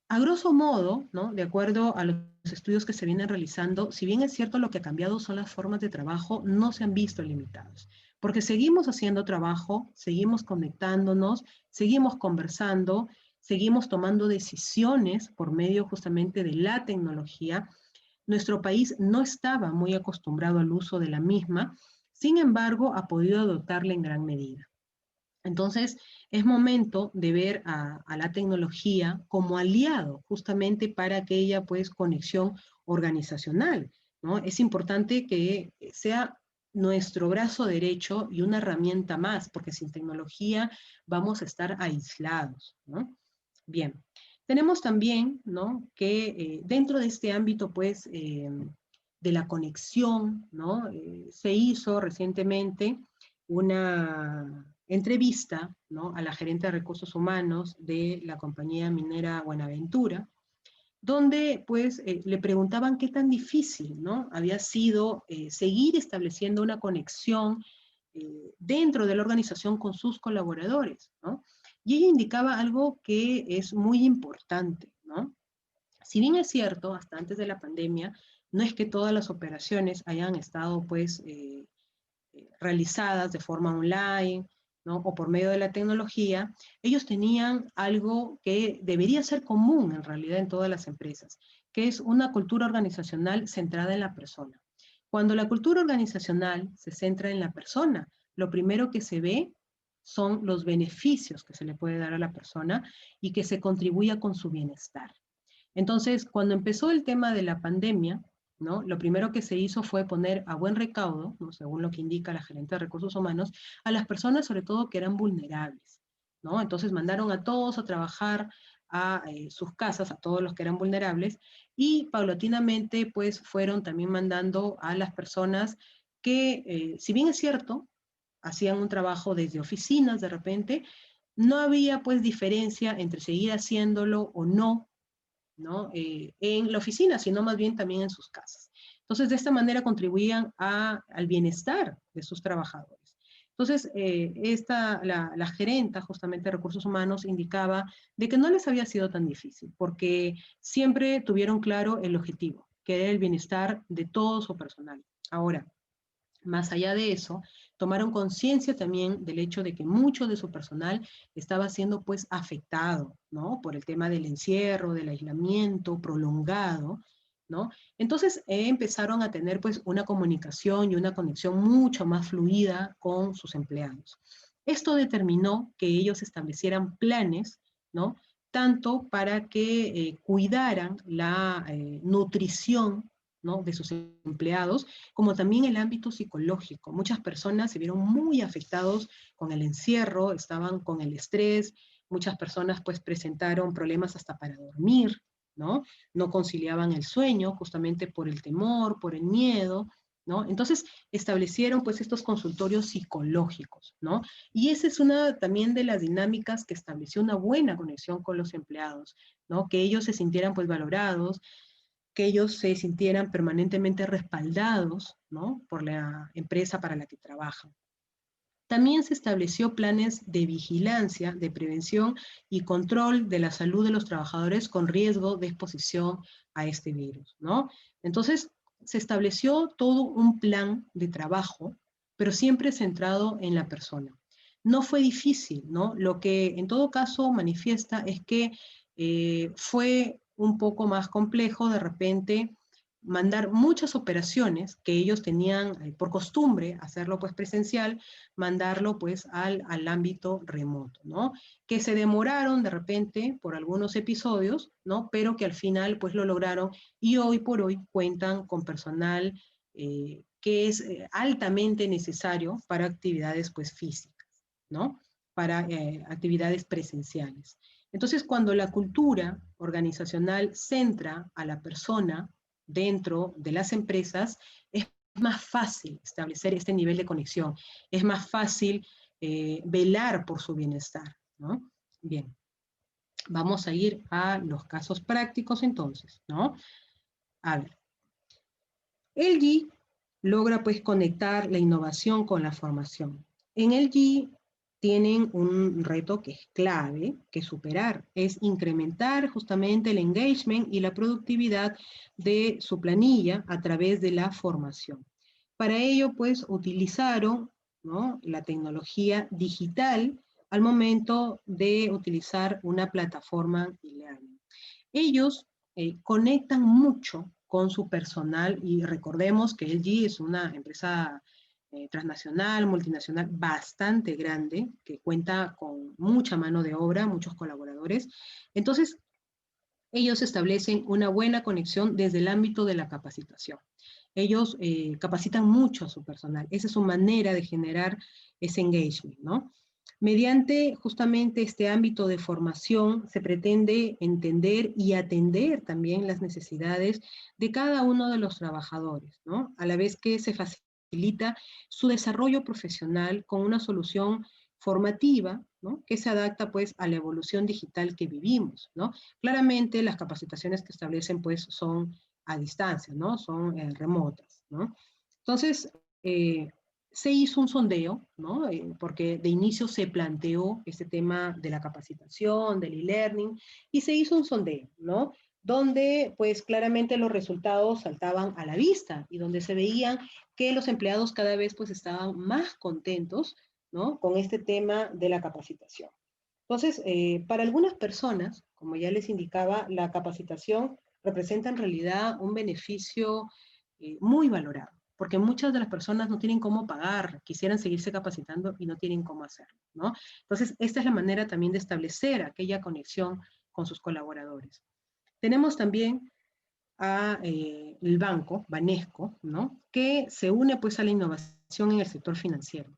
A grosso modo, ¿no? De acuerdo a los estudios que se vienen realizando, si bien es cierto lo que ha cambiado son las formas de trabajo, no se han visto limitados, porque seguimos haciendo trabajo, seguimos conectándonos, seguimos conversando, seguimos tomando decisiones por medio justamente de la tecnología. Nuestro país no estaba muy acostumbrado al uso de la misma, sin embargo, ha podido adoptarla en gran medida. Entonces, es momento de ver a la tecnología como aliado justamente para aquella pues conexión organizacional, ¿no? Es importante que sea nuestro brazo derecho y una herramienta más, porque sin tecnología vamos a estar aislados, ¿no? Bien, tenemos también, ¿no? Que dentro de este ámbito pues de la conexión, ¿no? Se hizo recientemente una entrevista, ¿no? A la gerente de recursos humanos de la compañía minera Buenaventura, donde pues le preguntaban qué tan difícil, ¿no? Había sido seguir estableciendo una conexión dentro de la organización con sus colaboradores, ¿no? Y ella indicaba algo que es muy importante, ¿no? Si bien es cierto, hasta antes de la pandemia, no es que todas las operaciones hayan estado pues realizadas de forma online, ¿no? O por medio de la tecnología, ellos tenían algo que debería ser común en realidad en todas las empresas, que es una cultura organizacional centrada en la persona. Cuando la cultura organizacional se centra en la persona, lo primero que se ve son los beneficios que se le puede dar a la persona y que se contribuya con su bienestar. Entonces, cuando empezó el tema de la pandemia, ¿no? Lo primero que se hizo fue poner a buen recaudo, ¿no? Según lo que indica la gerente de recursos humanos, a las personas sobre todo que eran vulnerables, ¿no? Entonces mandaron a todos a trabajar a sus casas, a todos los que eran vulnerables, y paulatinamente pues fueron también mandando a las personas que, si bien es cierto, hacían un trabajo desde oficinas de repente, no había pues diferencia entre seguir haciéndolo o no, ¿no? En la oficina, sino más bien también en sus casas. Entonces, de esta manera contribuían al bienestar de sus trabajadores. Entonces, la gerenta justamente de recursos humanos indicaba de que no les había sido tan difícil, porque siempre tuvieron claro el objetivo, que era el bienestar de todo su personal. Ahora, más allá de eso, tomaron conciencia también del hecho de que mucho de su personal estaba siendo pues afectado, ¿no? Por el tema del encierro, del aislamiento prolongado, ¿no? Entonces empezaron a tener pues una comunicación y una conexión mucho más fluida con sus empleados. Esto determinó que ellos establecieran planes, ¿no? Tanto para que cuidaran la nutrición, ¿no? De sus empleados, como también el ámbito psicológico. Muchas personas se vieron muy afectados con el encierro, estaban con el estrés, muchas personas pues presentaron problemas hasta para dormir, ¿no? No conciliaban el sueño justamente por el temor, por el miedo, ¿no? Entonces establecieron pues estos consultorios psicológicos, ¿no? Y esa es una también de las dinámicas que estableció una buena conexión con los empleados, ¿no? Que ellos se sintieran pues valorados, que ellos se sintieran permanentemente respaldados, ¿no? Por la empresa para la que trabajan. También se estableció planes de vigilancia, de prevención y control de la salud de los trabajadores con riesgo de exposición a este virus, ¿no? Entonces, se estableció todo un plan de trabajo, pero siempre centrado en la persona. No fue difícil, ¿no? Lo que en todo caso manifiesta es que fue un poco más complejo de repente mandar muchas operaciones que ellos tenían por costumbre hacerlo pues presencial, mandarlo pues al ámbito remoto, ¿no? Que se demoraron de repente por algunos episodios, ¿no? Pero que al final pues lo lograron y hoy por hoy cuentan con personal que es altamente necesario para actividades pues físicas, ¿no? Para actividades presenciales. Entonces, cuando la cultura organizacional centra a la persona dentro de las empresas, es más fácil establecer este nivel de conexión, es más fácil velar por su bienestar, ¿no? Bien, vamos a ir a los casos prácticos entonces, ¿no? A ver, LG logra pues conectar la innovación con la formación. En LG tienen un reto que es clave, que superar, es incrementar justamente el engagement y la productividad de su planilla a través de la formación. Para ello, pues, utilizaron, ¿no?, la tecnología digital al momento de utilizar una plataforma e-learning. Ellos conectan mucho con su personal y recordemos que LG es una empresa transnacional, multinacional, bastante grande, que cuenta con mucha mano de obra, muchos colaboradores. Entonces, ellos establecen una buena conexión desde el ámbito de la capacitación. Ellos capacitan mucho a su personal. Esa es su manera de generar ese engagement, ¿no? Mediante justamente este ámbito de formación se pretende entender y atender también las necesidades de cada uno de los trabajadores, ¿no? A la vez que se facilita su desarrollo profesional con una solución formativa, ¿no?, que se adapta pues a la evolución digital que vivimos, ¿no? Claramente las capacitaciones que establecen pues son a distancia, ¿no? Son remotas, ¿no? Entonces, se hizo un sondeo, ¿no? Porque de inicio se planteó este tema de la capacitación, del e-learning, y se hizo un sondeo, ¿no? Donde pues claramente los resultados saltaban a la vista y donde se veían que los empleados cada vez pues estaban más contentos, ¿no?, con este tema de la capacitación. Entonces, para algunas personas, como ya les indicaba, la capacitación representa en realidad un beneficio muy valorado, porque muchas de las personas no tienen cómo pagar, quisieran seguirse capacitando y no tienen cómo hacerlo, ¿no? Entonces, esta es la manera también de establecer aquella conexión con sus colaboradores. Tenemos también el banco, Banesco, ¿no?, que se une pues a la innovación en el sector financiero.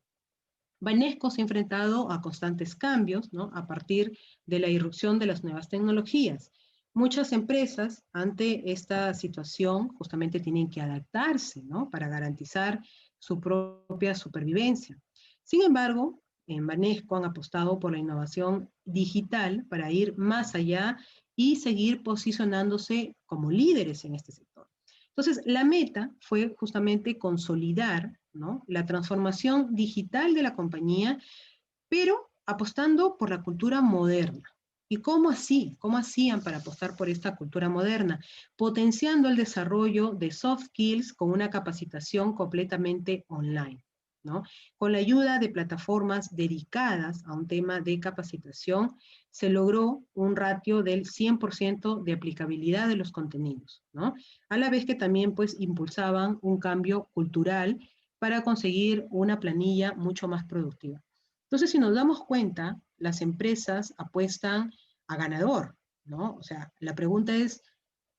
Banesco se ha enfrentado a constantes cambios, ¿no?, a partir de la irrupción de las nuevas tecnologías. Muchas empresas ante esta situación justamente tienen que adaptarse, ¿no?, para garantizar su propia supervivencia. Sin embargo, en Banesco han apostado por la innovación digital para ir más allá y seguir posicionándose como líderes en este sector. Entonces, la meta fue justamente consolidar, ¿no?, la transformación digital de la compañía, pero apostando por la cultura moderna. ¿Y cómo así? ¿Cómo hacían para apostar por esta cultura moderna? Potenciando el desarrollo de soft skills con una capacitación completamente online, ¿no? Con la ayuda de plataformas dedicadas a un tema de capacitación, se logró un ratio del 100% de aplicabilidad de los contenidos, ¿no? A la vez que también pues impulsaban un cambio cultural para conseguir una planilla mucho más productiva. Entonces, si nos damos cuenta, las empresas apuestan a ganador, ¿no? O sea, la pregunta es,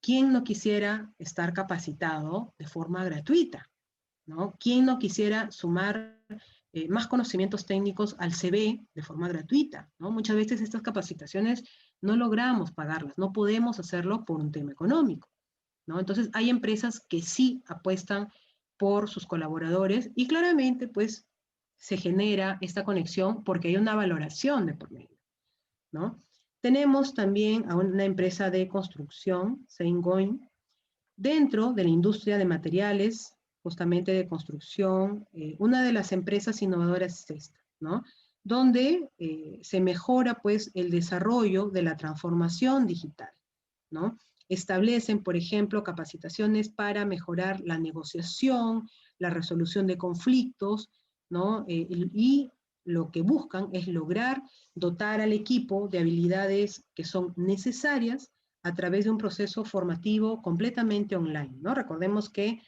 ¿quién no quisiera estar capacitado de forma gratuita? ¿No? ¿Quién no quisiera sumar más conocimientos técnicos al CV de forma gratuita? ¿No? Muchas veces estas capacitaciones no logramos pagarlas, no podemos hacerlo por un tema económico, ¿no? Entonces hay empresas que sí apuestan por sus colaboradores y claramente pues se genera esta conexión porque hay una valoración de por medio, ¿no? Tenemos también a una empresa de construcción, Saint-Gobain, dentro de la industria de materiales, justamente de construcción. Una de las empresas innovadoras es esta, ¿no? Donde se mejora pues el desarrollo de la transformación digital, ¿no? Establecen, por ejemplo, capacitaciones para mejorar la negociación, la resolución de conflictos, ¿no? Y lo que buscan es lograr dotar al equipo de habilidades que son necesarias a través de un proceso formativo completamente online, ¿no? Recordemos que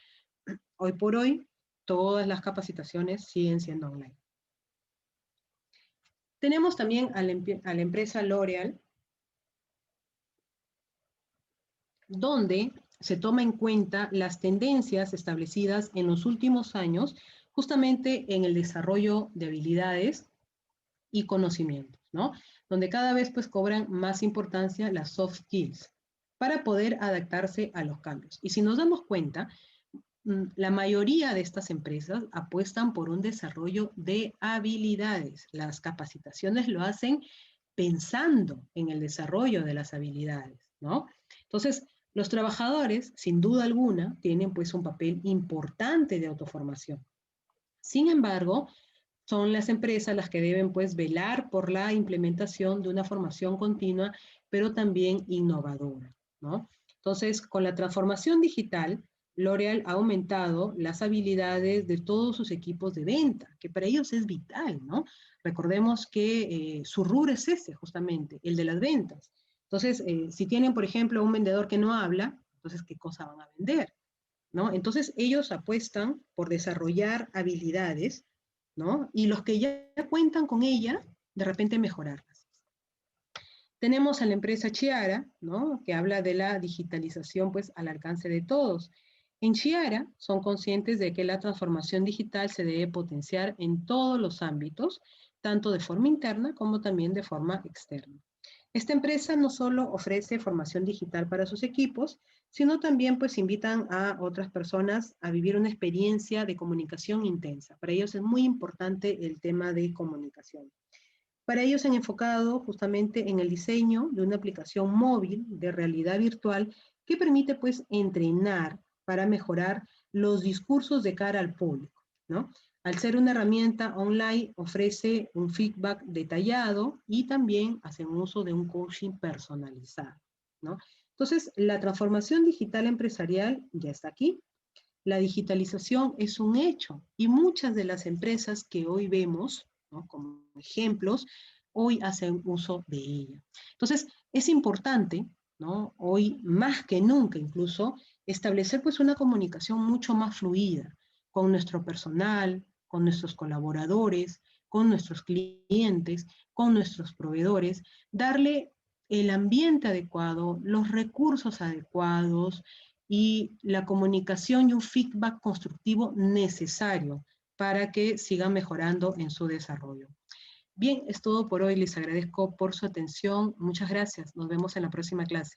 hoy por hoy todas las capacitaciones siguen siendo online. Tenemos también a la empresa L'Oréal, donde se toma en cuenta las tendencias establecidas en los últimos años, justamente en el desarrollo de habilidades y conocimientos, ¿no? Donde cada vez pues cobran más importancia las soft skills para poder adaptarse a los cambios. Y si nos damos cuenta, la mayoría de estas empresas apuestan por un desarrollo de habilidades. Las capacitaciones lo hacen pensando en el desarrollo de las habilidades, ¿no? Entonces, los trabajadores, sin duda alguna, tienen pues un papel importante de autoformación. Sin embargo, son las empresas las que deben pues velar por la implementación de una formación continua, pero también innovadora, ¿no? Entonces, con la transformación digital, L'Oréal ha aumentado las habilidades de todos sus equipos de venta, que para ellos es vital, ¿no? Recordemos que su rubro es ese, justamente, el de las ventas. Entonces, si tienen, por ejemplo, un vendedor que no habla, entonces, ¿qué cosa van a vender? ¿No? Entonces, ellos apuestan por desarrollar habilidades, ¿no? Y los que ya cuentan con ella, de repente mejorarlas. Tenemos a la empresa Chiara, ¿no? Que habla de la digitalización pues al alcance de todos. En Chiara son conscientes de que la transformación digital se debe potenciar en todos los ámbitos, tanto de forma interna como también de forma externa. Esta empresa no solo ofrece formación digital para sus equipos, sino también pues invitan a otras personas a vivir una experiencia de comunicación intensa. Para ellos es muy importante el tema de comunicación. Para ellos se han enfocado justamente en el diseño de una aplicación móvil de realidad virtual que permite pues entrenar para mejorar los discursos de cara al público, ¿no? Al ser una herramienta online ofrece un feedback detallado y también hacen uso de un coaching personalizado, ¿no? Entonces, la transformación digital empresarial ya está aquí. La digitalización es un hecho y muchas de las empresas que hoy vemos, ¿no? Como ejemplos, hoy hacen uso de ella. Entonces, es importante, ¿no? Hoy más que nunca incluso, establecer pues una comunicación mucho más fluida con nuestro personal, con nuestros colaboradores, con nuestros clientes, con nuestros proveedores, darle el ambiente adecuado, los recursos adecuados, y la comunicación y un feedback constructivo necesario para que sigan mejorando en su desarrollo. Bien, es todo por hoy. Les agradezco por su atención. Muchas gracias. Nos vemos en la próxima clase.